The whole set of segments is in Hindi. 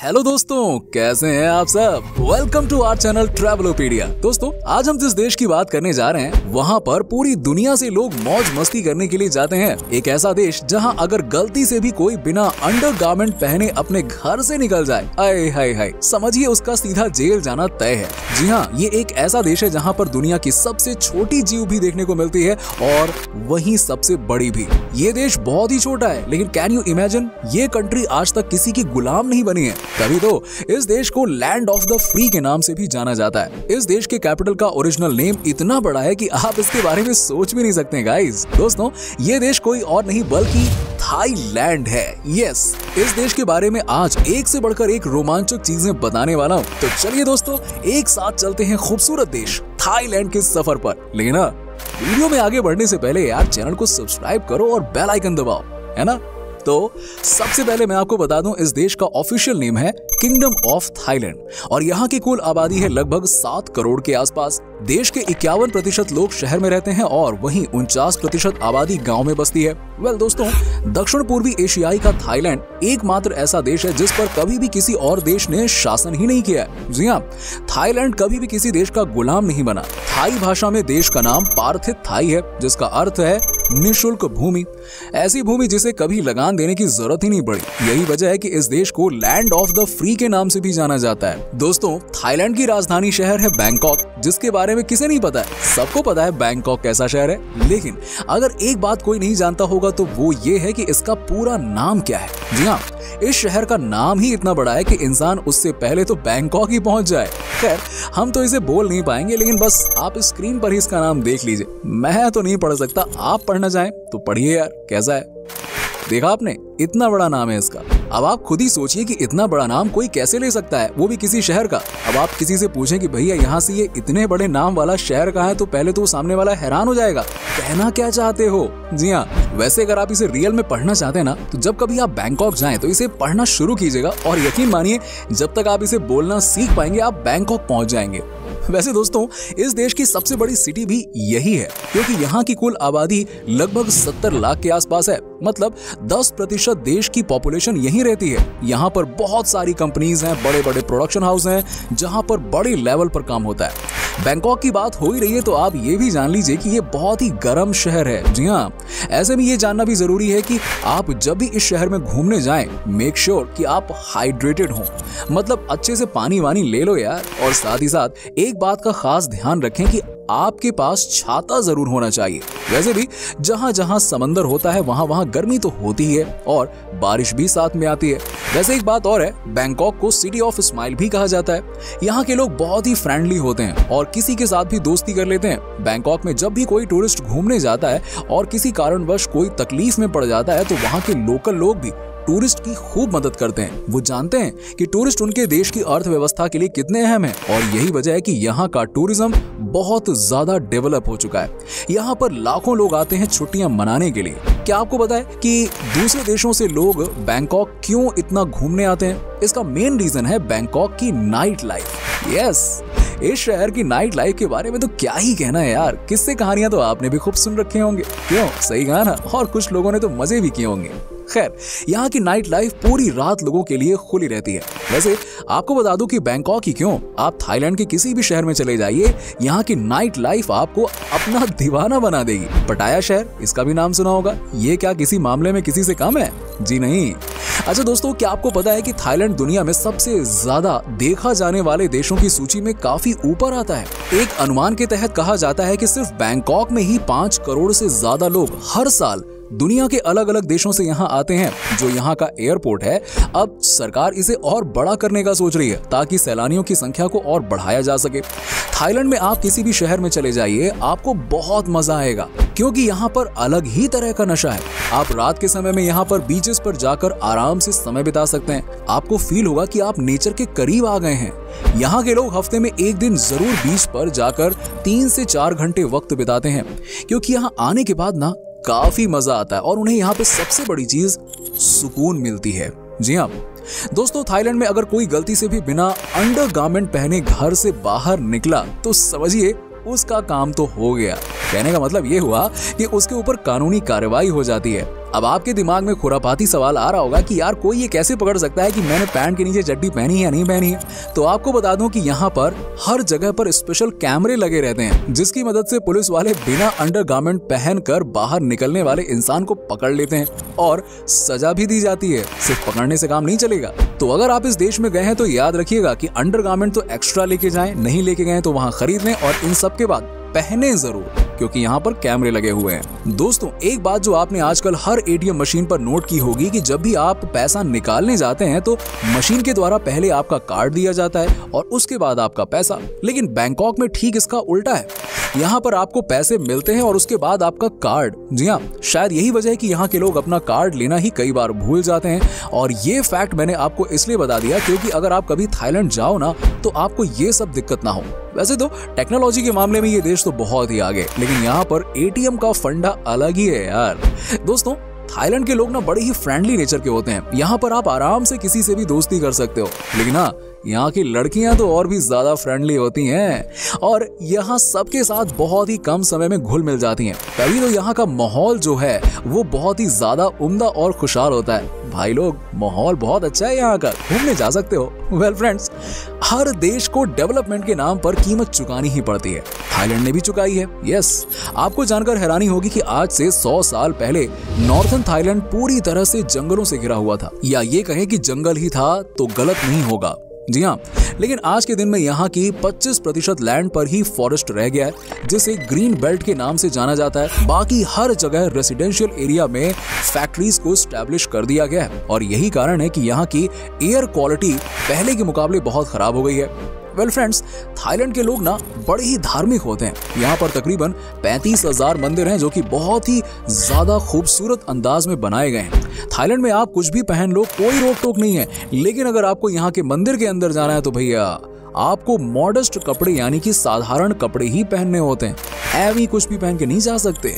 हेलो दोस्तों, कैसे हैं आप सब। Welcome to our channel Travelopedia. दोस्तों, आज हम जिस देश की बात करने जा रहे हैं वहाँ पर पूरी दुनिया से लोग मौज मस्ती करने के लिए जाते हैं। एक ऐसा देश जहाँ अगर गलती से भी कोई बिना अंडरगारमेंट पहने अपने घर से निकल जाए, आए हाय हाय, समझिए उसका सीधा जेल जाना तय है। जी हाँ, ये एक ऐसा देश है जहाँ पर दुनिया की सबसे छोटी जीव भी देखने को मिलती है और वहीं सबसे बड़ी भी। ये देश बहुत ही छोटा है, लेकिन कैन यू इमेजिन, ये कंट्री आज तक किसी की गुलाम नहीं बनी है। तभी तो इस देश को लैंड ऑफ द फ्री के नाम से भी जाना जाता है। इस देश के कैपिटल का ओरिजिनल नेम इतना बड़ा है कि आप इसके बारे में सोच भी नहीं सकते गाइस। दोस्तों, ये देश कोई और नहीं बल्कि थाईलैंड है। यस, इस देश के बारे में आज एक से बढ़कर एक रोमांचक चीजें बताने वाला हूँ। तो चलिए दोस्तों, एक साथ चलते हैं खूबसूरत देश थाईलैंड के सफर पर। लेकिन वीडियो में आगे बढ़ने से पहले यार चैनल को सब्सक्राइब करो और बेल आइकन दबाओ, है ना। तो सबसे पहले मैं आपको बता दूं, इस देश का ऑफिशियल नेम है किंगडम ऑफ थाईलैंड और यहाँ की कुल आबादी है लगभग 7 करोड़ के आसपास। देश के 51% लोग शहर में रहते हैं और वहीं 49% आबादी गांव में बसती है। वेल दोस्तों, दक्षिण पूर्वी एशियाई का थाईलैंड एकमात्र ऐसा देश है जिस पर कभी भी किसी और देश ने शासन ही नहीं किया है। जी हाँ, थाईलैंड कभी भी किसी देश का गुलाम नहीं बना। थाई भाषा में देश का नाम पार्थित थाई है, जिसका अर्थ है निःशुल्क भूमि। ऐसी भूमि जिसे कभी लगान देने की जरूरत ही नहीं पड़ी। यही वजह है कि इस देश को लैंड ऑफ द फ्री के नाम से भी जाना जाता है। दोस्तों, थाईलैंड की राजधानी शहर है बैंकॉक, जिसके बारे में किसे नहीं पता है। सबको पता है बैंकॉक कैसा शहर है, लेकिन अगर एक बात कोई नहीं जानता होगा तो वो ये है कि इसका पूरा नाम क्या है। जी हाँ, इस शहर का नाम ही इतना बड़ा है कि इंसान उससे पहले तो बैंकॉक ही पहुंच जाए। खैर, हम तो इसे बोल नहीं पाएंगे, लेकिन बस आप स्क्रीन पर ही इसका नाम देख लीजिए। मैं तो नहीं पढ़ सकता, आप पढ़ना चाहें तो पढ़िए यार, कैसा है। देखा आपने, इतना बड़ा नाम है इसका। अब आप खुद ही सोचिए कि इतना बड़ा नाम कोई कैसे ले सकता है, वो भी किसी शहर का। अब आप किसी से पूछें कि भैया यहाँ से ये इतने बड़े नाम वाला शहर कहाँ है, तो पहले तो सामने वाला हैरान हो जाएगा, कहना क्या चाहते हो। जी हाँ, वैसे अगर आप इसे रियल में पढ़ना चाहते हैं ना, तो जब कभी आप बैंकॉक जाएं तो इसे पढ़ना शुरू कीजिएगा और यकीन मानिए, जब तक आप इसे बोलना सीख पाएंगे आप बैंकॉक पहुंच जाएंगे। वैसे दोस्तों, इस देश की सबसे बड़ी सिटी भी यही है, क्योंकि यहाँ की कुल आबादी लगभग 70 लाख के आसपास है। मतलब 10% देश की पॉपुलेशन यहीं रहती है। यहाँ पर बहुत सारी कंपनीज हैं, बड़े बड़े प्रोडक्शन हाउस हैं, जहाँ पर बड़े लेवल पर काम होता है। बैंकॉक की बात हो ही रही है तो आप ये भी जान लीजिए कि ये बहुत ही गर्म शहर है। जी हाँ, ऐसे में ये जानना भी जरूरी है कि आप जब भी इस शहर में घूमने जाएं, मेक श्योर कि आप हाइड्रेटेड हों। मतलब अच्छे से पानी वानी ले लो यार। और साथ ही साथ एक बात का खास ध्यान रखें कि आपके पास छाता जरूर होना चाहिए। वैसे भी जहाँ जहाँ समंदर होता है वहाँ वहाँ गर्मी तो होती है और बारिश भी साथ में आती है। वैसे एक बात और है, बैंकॉक को सिटी ऑफ स्माइल भी कहा जाता है। यहाँ के लोग बहुत ही फ्रेंडली होते हैं और किसी के साथ भी दोस्ती कर लेते हैं। बैंकॉक में जब भी कोई टूरिस्ट घूमने जाता है और किसी कारणवश कोई तकलीफ में पड़ जाता है, तो वहाँ के लोकल लोग भी टूरिस्ट की खूब मदद करते हैं। वो जानते हैं कि टूरिस्ट उनके देश की अर्थव्यवस्था के लिए कितने अहम हैं और यही वजह है कि यहाँ का टूरिज्म बहुत ज्यादा डेवलप हो चुका है। यहाँ पर लाखों लोग आते हैं छुट्टियां मनाने के लिए। क्या आपको पता है कि दूसरे देशों से लोग बैंकॉक क्यों इतना घूमने आते हैं? इसका मेन रीजन है बैंकॉक की नाइट लाइफ। यस, इस शहर की नाइट लाइफ के बारे में तो क्या ही कहना है यार। किस्से कहानियां तो आपने भी खूब सुन रखे होंगे, क्यों, सही कहा ना। और कुछ लोगों ने तो मजे भी किए होंगे। खैर, यहाँ की नाइट लाइफ पूरी रात लोगों के लिए खुली रहती है। वैसे आपको बता दूं कि बैंकॉक ही क्यों, आप थाईलैंड के किसी भी शहर में चले जाइए, यहाँ की नाइट लाइफ आपको अपना दीवाना बना देगी। पटाया शहर, इसका भी नाम सुना होगा। ये क्या किसी मामले में किसी से कम है? जी नहीं। अच्छा दोस्तों, क्या आपको पता है कि थाईलैंड दुनिया में सबसे ज्यादा देखा जाने वाले देशों की सूची में काफी ऊपर आता है। एक अनुमान के तहत कहा जाता है कि सिर्फ बैंकॉक में ही 5 करोड़ से ज्यादा लोग हर साल दुनिया के अलग अलग देशों से यहाँ आते हैं। जो यहाँ का एयरपोर्ट है, अब सरकार इसे और बड़ा करने का सोच रही है ताकि सैलानियों की संख्या को और बढ़ाया जा सके। थाईलैंड में आप किसी भी शहर में चले जाइए, आपको बहुत मजा आएगा, क्योंकि यहाँ पर अलग ही तरह का नशा है। आप रात के समय में यहाँ पर बीचेस पर जाकर आराम से समय बिता सकते हैं। आपको फील होगा कि आप नेचर के करीब आ गए हैं। यहाँ के लोग हफ्ते में एक दिन जरूर बीच पर जाकर 3 से 4 घंटे वक्त बिताते हैं, क्योंकि यहाँ आने के बाद ना काफी मजा आता है और उन्हें यहाँ पे सबसे बड़ी चीज सुकून मिलती है। जी हाँ दोस्तों, थाईलैंड में अगर कोई गलती से भी बिना अंडरगारमेंट पहने घर से बाहर निकला तो समझिए उसका काम तो हो गया। कहने का मतलब ये हुआ कि उसके ऊपर कानूनी कार्रवाई हो जाती है। अब आपके दिमाग में खुरापाती सवाल आ रहा होगा कि यार कोई ये कैसे पकड़ सकता है कि मैंने पैंट के नीचे चड्डी पहनी है या नहीं पहनी है। तो आपको बता दूं कि यहाँ पर हर जगह पर स्पेशल कैमरे लगे रहते हैं, जिसकी मदद से पुलिस वाले बिना अंडरगारमेंट पहनकर बाहर निकलने वाले इंसान को पकड़ लेते हैं और सजा भी दी जाती है। सिर्फ पकड़ने से काम नहीं चलेगा। तो अगर आप इस देश में गए हैं तो याद रखिएगा कि अंडरगारमेंट तो एक्स्ट्रा लेके जाएं, नहीं लेके गए तो वहां खरीद लें और इन सब के बाद पहने जरूर, क्योंकि यहाँ पर कैमरे लगे हुए हैं। दोस्तों, एक बात जो आपने आजकल हर एटीएम मशीन पर नोट की होगी कि जब भी आप पैसा निकालने जाते हैं तो मशीन के द्वारा पहले आपका कार्ड दिया जाता है और उसके बाद आपका पैसा। लेकिन बैंकॉक में ठीक इसका उल्टा है। यहाँ पर आपको पैसे मिलते हैं और उसके बाद आपका कार्ड। जी हाँ, शायद यही वजह है कि यहाँ के लोग अपना कार्ड लेना ही कई बार भूल जाते हैं। और ये फैक्ट मैंने आपको इसलिए बता दिया क्योंकि अगर आप कभी थाईलैंड जाओ ना तो आपको ये सब दिक्कत ना हो। वैसे तो टेक्नोलॉजी के मामले में ये देश तो बहुत ही आगे, लेकिन यहाँ पर एटीएम का फंडा अलग ही है यार। दोस्तों, थाईलैंड के लोग ना बड़े ही फ्रेंडली नेचर के होते हैं। यहाँ पर आप आराम से किसी से भी दोस्ती कर सकते हो, लेकिन हाँ, यहाँ की लड़कियां तो और भी ज्यादा फ्रेंडली होती हैं और यहाँ सबके साथ बहुत ही कम समय में घुल मिल जाती हैं। तभी तो यहाँ का माहौल जो है वो बहुत ही ज्यादा उम्दा और खुशहाल होता है। भाई लोग, माहौल बहुत अच्छा है यहाँ का, घूमने जा सकते हो। वेल फ्रेंड्स, हर देश को डेवलपमेंट के नाम पर कीमत चुकानी ही पड़ती है। थाईलैंड ने भी चुकाई है। यस, आपको जानकर हैरानी होगी कि आज से 100 साल पहले नॉर्थन थाईलैंड पूरी तरह से जंगलों से घिरा हुआ था, या ये कहें कि जंगल ही था तो गलत नहीं होगा। जी हाँ, लेकिन आज के दिन में यहाँ की 25% लैंड पर ही फॉरेस्ट रह गया है, जिसे ग्रीन बेल्ट के नाम से जाना जाता है। बाकी हर जगह रेसिडेंशियल एरिया में फैक्ट्रीज को स्टैब्लिश कर दिया गया है और यही कारण है कि यहाँ की एयर क्वालिटी पहले के मुकाबले बहुत खराब हो गई है। वेल फ्रेंड्स, थाईलैंड के लोग ना बड़े ही धार्मिक होते हैं। यहाँ पर तकरीबन 35,000 मंदिर हैं जो कि बहुत ही ज्यादा खूबसूरत अंदाज में बनाए गए हैं। थाईलैंड में आप कुछ भी पहन लो, कोई रोक टोक नहीं है, लेकिन अगर आपको यहाँ के मंदिर के अंदर जाना है तो भैया आपको मॉडेस्ट कपड़े यानी कि साधारण कपड़े ही पहनने होते हैं। ऐवी कुछ भी पहन के नहीं जा सकते।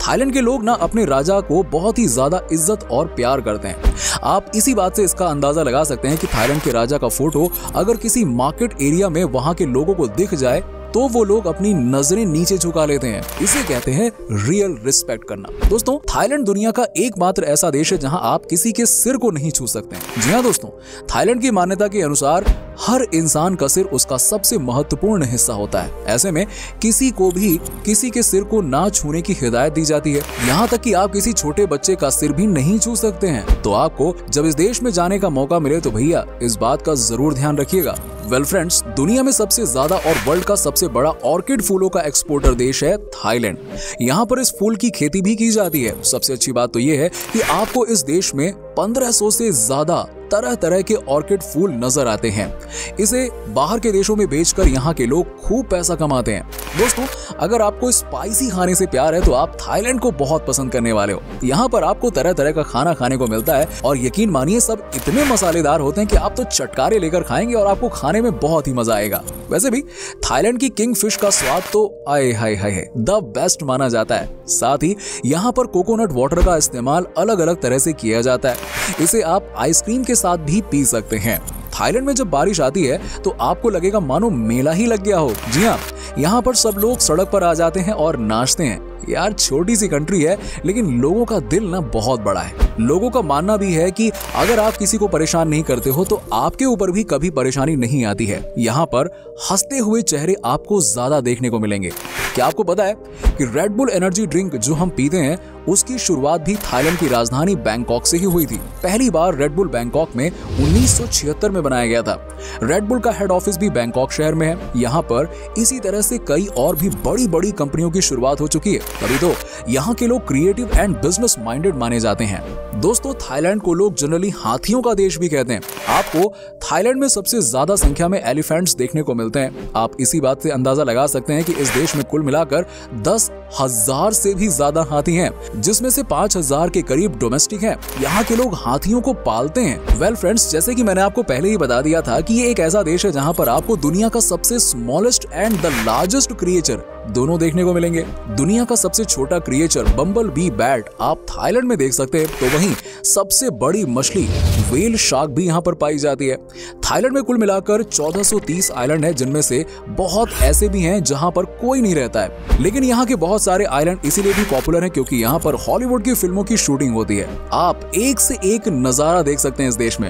थाईलैंड के लोग ना अपने राजा को बहुत ही ज्यादा इज्जत और प्यार करते हैं। आप इसी बात से इसका अंदाजा लगा सकते हैं कि थाईलैंड के राजा का फोटो अगर किसी मार्केट एरिया में वहां के लोगों को दिख जाए तो वो लोग अपनी नजरें नीचे झुका लेते हैं। इसे कहते हैं रियल रिस्पेक्ट करना। दोस्तों, थाईलैंड दुनिया का एकमात्र ऐसा देश है जहां आप किसी के सिर को नहीं छू सकते हैं। जी हाँ दोस्तों, थाईलैंड की मान्यता के अनुसार हर इंसान का सिर उसका सबसे महत्वपूर्ण हिस्सा होता है। ऐसे में किसी को भी किसी के सिर को ना छूने की हिदायत दी जाती है। यहाँ तक कि आप किसी छोटे बच्चे का सिर भी नहीं छू सकते हैं। तो आपको जब इस देश में जाने का मौका मिले तो भैया इस बात का जरूर ध्यान रखिएगा। वेल फ्रेंड्स, दुनिया में सबसे ज्यादा और वर्ल्ड का सबसे बड़ा ऑर्किड फूलों का एक्सपोर्टर देश है थाईलैंड। यहाँ पर इस फूल की खेती भी की जाती है। सबसे अच्छी बात तो ये है कि आपको इस देश में 1500 से ज्यादा तरह तरह के ऑर्किड फूल नजर आते हैं। इसे बाहर के देशों में बेचकर यहाँ के लोग खूब पैसा कमाते हैं। दोस्तों, अगर आपको स्पाइसी खाने से प्यार है तो आप थाईलैंड को बहुत पसंद करने वाले हो। यहाँ पर आपको तरह तरह का खाना खाने को मिलता है और यकीन मानिए सब इतने मसालेदार होते हैं कि आप तो चटकारे लेकर खाएंगे और आपको खाने में बहुत ही मजा आएगा। वैसे भी थाईलैंड की किंग फिश का स्वाद तो आए हाय हाय द बेस्ट माना जाता है। साथ ही यहाँ पर कोकोनट वाटर का इस्तेमाल अलग अलग तरह से किया जाता है। इसे आप आइसक्रीम के साथ भी पी सकते हैं। थाईलैंड में जब बारिश आती है तो आपको लगेगा मानो मेला ही लग गया हो। जी हाँ, यहाँ पर सब लोग सड़क पर आ जाते हैं और नाचते हैं। यार छोटी सी कंट्री है लेकिन लोगों का दिल ना बहुत बड़ा है। लोगों का मानना भी है कि अगर आप किसी को परेशान नहीं करते हो तो आपके ऊपर भी कभी परेशानी नहीं आती है। यहाँ पर हंसते हुए चेहरे आपको ज्यादा देखने को मिलेंगे। क्या आपको पता है कि रेड बुल एनर्जी ड्रिंक जो हम पीते हैं उसकी शुरुआत भी थाईलैंड की राजधानी बैंकॉक से ही हुई थी। पहली बार रेड बुल बैंकॉक में 1976 में बनाया गया था। रेड बुल का हेड ऑफिस भी बैंकॉक शहर में है। यहाँ पर इसी तरह से कई और भी बड़ी बड़ी कंपनियों की शुरुआत हो चुकी है। तभी तो यहाँ के लोग क्रिएटिव एंड बिजनेस माइंडेड माने जाते हैं। दोस्तों, थाईलैंड को लोग जनरली हाथियों का देश भी कहते हैं। आपको थाईलैंड में सबसे ज्यादा संख्या में एलिफेंट्स देखने को मिलते हैं। आप इसी बात से अंदाजा लगा सकते हैं कि इस देश में कुल मिलाकर 10,000 से भी ज्यादा हाथी हैं, जिसमें से 5,000 के करीब डोमेस्टिक हैं। यहाँ के लोग हाथियों को पालते हैं। वेल फ्रेंड्स, जैसे कि मैंने आपको पहले ही बता दिया था कि ये एक ऐसा देश है जहाँ पर आपको दुनिया का सबसे smallest and the largest creature दोनों देखने को मिलेंगे। दुनिया का सबसे छोटा क्रिएचर बम्बल बी बैट आप थाईलैंड में देख सकते हैं, तो वहीं सबसे बड़ी मछली व्हेल शार्क भी यहाँ पर पाई जाती है। थाईलैंड में कुल मिलाकर 1430 आइलैंड है, जिनमें से बहुत ऐसे भी हैं जहां पर कोई नहीं रहता है। लेकिन यहाँ के बहुत सारे आइलैंड इसीलिए भी पॉपुलर हैं क्योंकि यहाँ पर हॉलीवुड की फिल्मों की शूटिंग होती है। आप एक से एक नजारा देख सकते हैं इस देश में।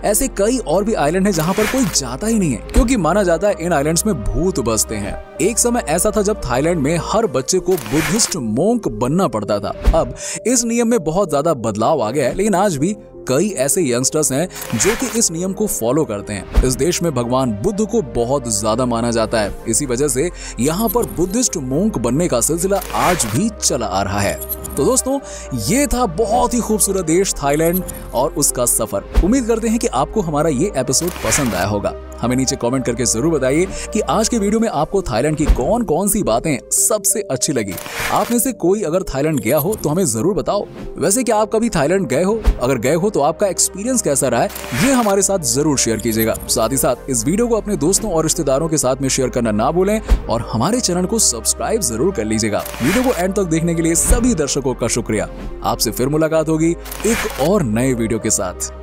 ऐसे कई और भी आइलैंड है जहाँ पर कोई जाता ही नहीं है, क्योंकि माना जाता है इन आइलैंड्स में भूत बसते हैं। एक समय ऐसा था जब थाईलैंड में हर बच्चे को बुद्धिस्ट मोंक बनना पड़ता था। अब इस नियम में बहुत ज्यादा बदलाव आ गया है, लेकिन आज भी कई ऐसे यंगस्टर्स हैं जो कि इस नियम को फॉलो करते हैं। इस देश में भगवान बुद्ध को बहुत ज्यादा माना जाता है, इसी वजह से यहाँ पर बुद्धिस्ट मोंक बनने का सिलसिला आज भी चला आ रहा है। तो दोस्तों, ये था बहुत ही खूबसूरत देश थाईलैंड और उसका सफर। उम्मीद करते हैं कि आपको हमारा ये एपिसोड पसंद आया होगा। हमें नीचे कमेंट करके जरूर बताइए कि आज के वीडियो में आपको थाईलैंड की कौन कौन सी बातें सबसे अच्छी लगी। आप में से कोई अगर थाईलैंड गया हो तो हमें जरूर बताओ। वैसे क्या आप कभी थाईलैंड गए हो? अगर गए हो तो आपका एक्सपीरियंस कैसा रहा है, ये हमारे साथ जरूर शेयर कीजिएगा। साथ ही साथ इस वीडियो को अपने दोस्तों और रिश्तेदारों के साथ में शेयर करना ना भूलें और हमारे चैनल को सब्सक्राइब जरूर कर लीजिएगा। वीडियो को एंड तक देखने के लिए सभी दर्शकों का शुक्रिया। आपसे फिर मुलाकात होगी एक और नए वीडियो के साथ।